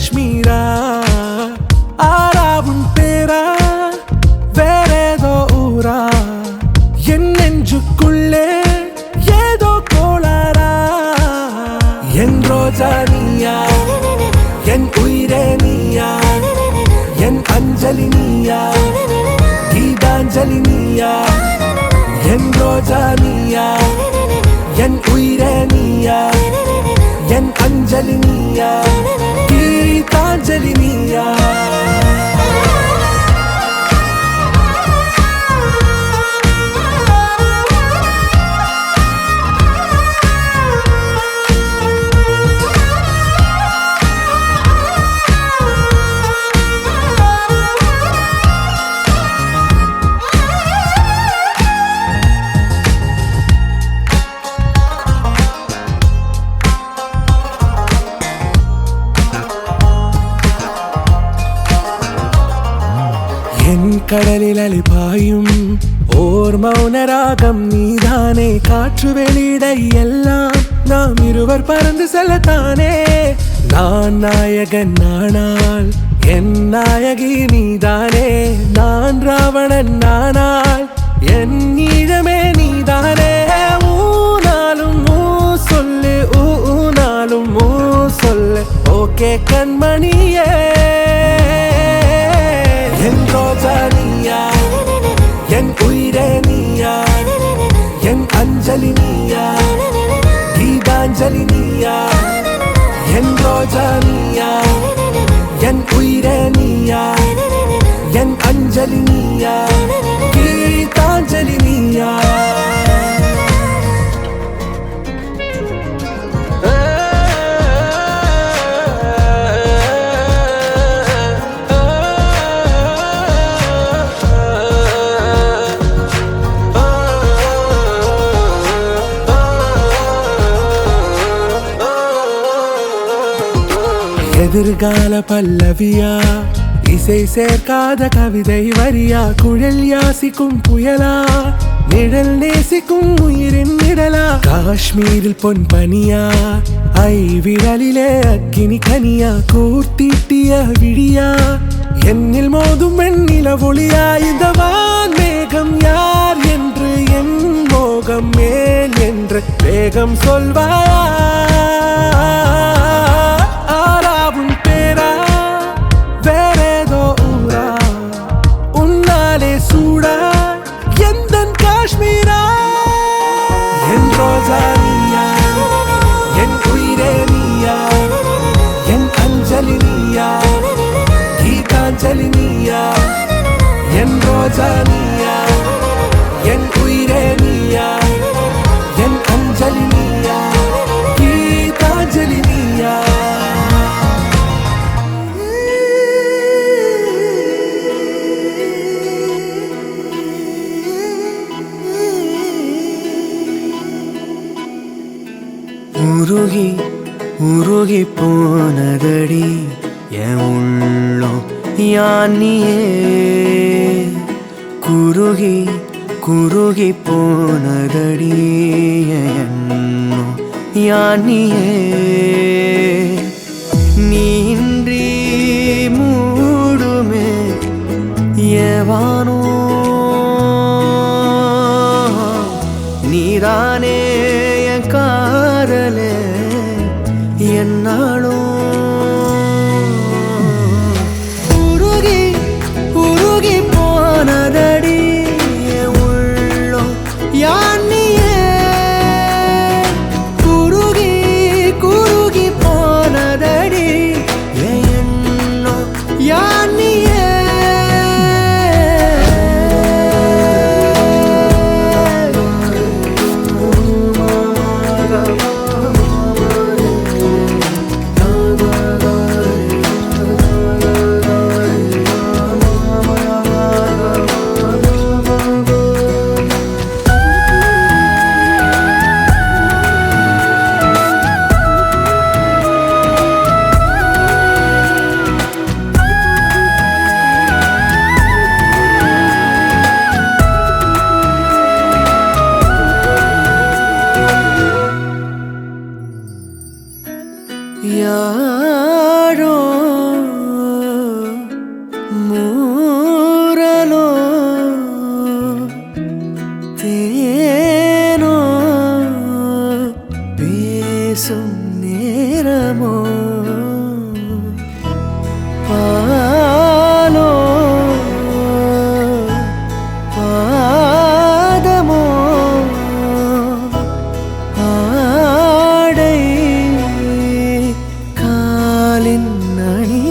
காஷ்மீரா ஆராவும் பேரா வேறேதோ ஊரா என் நெஞ்சுக்குள்ளே ஏதோ கோளாரா என் ரோஜா நீயா என் உயிரே நீயா என் அஞ்சலி நீயா கீதாஞ்சலி நீயா என் ரோஜா நீயா என் உயிரே நீயா என் அஞ்சலி நீயா கீதாஞ்சலி நீயா என் கடலில் அலிபாயும் ஓர் மௌனராகம் நீதானே காற்று வெளியிட எல்லாம் நாம் இருவர் பறந்து செல்லத்தானே நான் நாயகன் நானால் என் நாயகி நீதானே நான் ராவணன் நானால் என் ஈழமே நீதானே ஊனாலும் ஊ சொல்லு ஊனாலும் ஊ சொல்லு ஓகே கண்மணியே என் ரோஜா நீயா என் உயிரே நீயா என் அஞ்சலி நீயா கீதாஞ்சலி நீயா என் ரோஜா நீயா என் உயிரே நீயா என் அஞ்சலி நீயா கீதாஞ்சலி நீயா எதிர்கால பல்லவியா இசை சேர்க்காத கவிதை வரியா குழல் யாசிக்கும் புயலா நிழல் நேசிக்கும் உயிரின் நிழலா காஷ்மீரில் பொன் பனியா ஐ விரலிலே அக்கினி கனியா கூர்த்தீட்டிய விழியா என்னில் மோதும் வெண்ணில ஒளியா இந்த வான் மேகம் யார் என்று என் மோகம் மேல் என்று வேகம் சொல்வாயா காஷ்மீரா என் ரோஜா நீயா என் உயிரே நீயா என் அஞ்சலி நீயா கீதாஞ்சலி நீயா என் ரோஜா நீயா என் உயிரே நீயா என் அஞ்சலி நீயா கீதாஞ்சலி நீயா உருகி உருகி போனதடி என் உள்ளம் யானியே குருகி குருகி போனதடி என்னும் யானியே நீன்றி மூடுமே ஏவானோ நீதானே காதலே என்னாலும் உருகி உருகி போனதடி உள்ளம் யானியே குருகி குருகி போன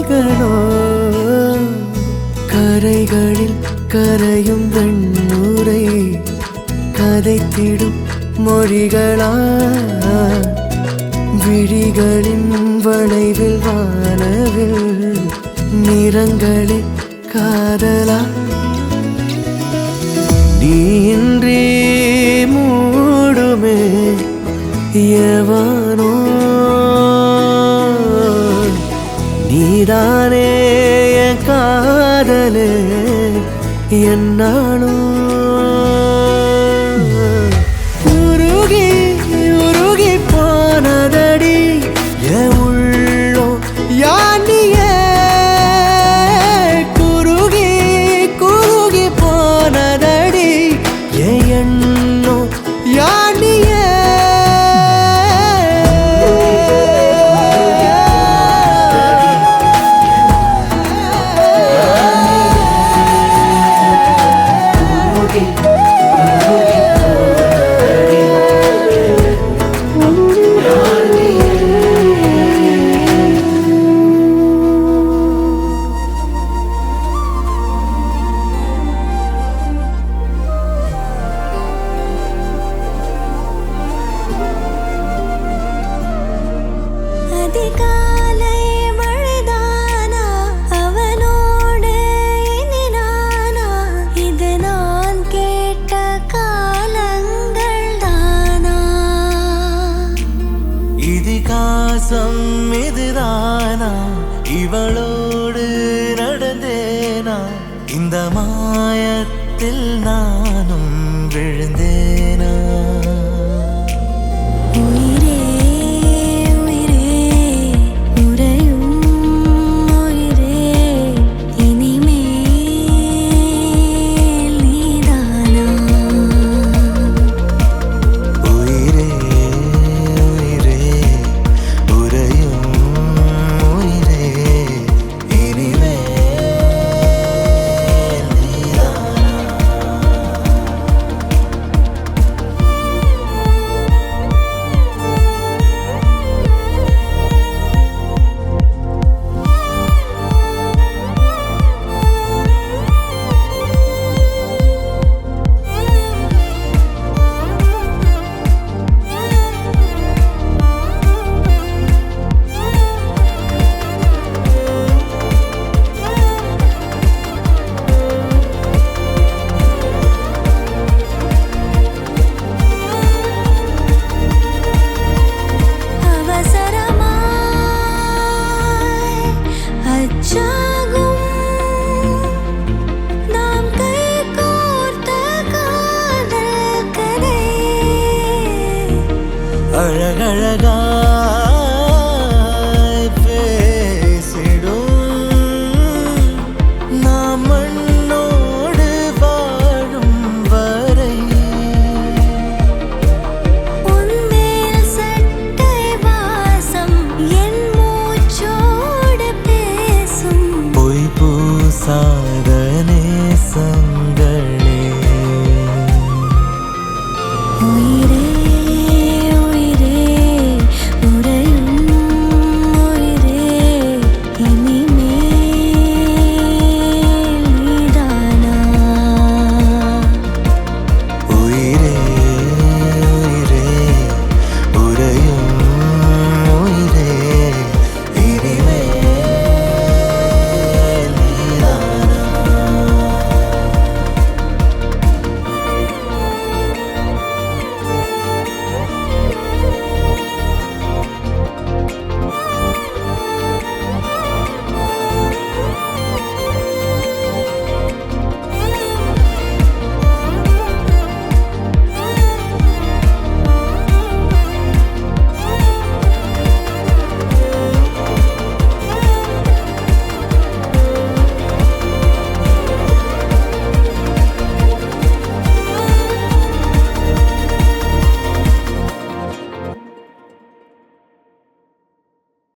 விழிகளோ கரைகளில் கரையும் வெண்ணுரை கதைத்திடும் மொழிகளா விழிகளின் வளைவில் வானவில் நிறங்களில் காதலா நீன்றி மூடுமே எவனோ நீதானே என் காதலே என்னாலும் உருகி உருகி போனதடி என் உள்ளோ யானியே குருகி குருகி போனதடி என் எண்ணோ யானியே அதிகாலை மழைதானா அவனோடு இனி நானா இது நான் கேட்ட காலங்கள் தானா இதிகாசம் இதுதானா இவளோடு நடந்தேனா இந்த மாயத்தில் நான்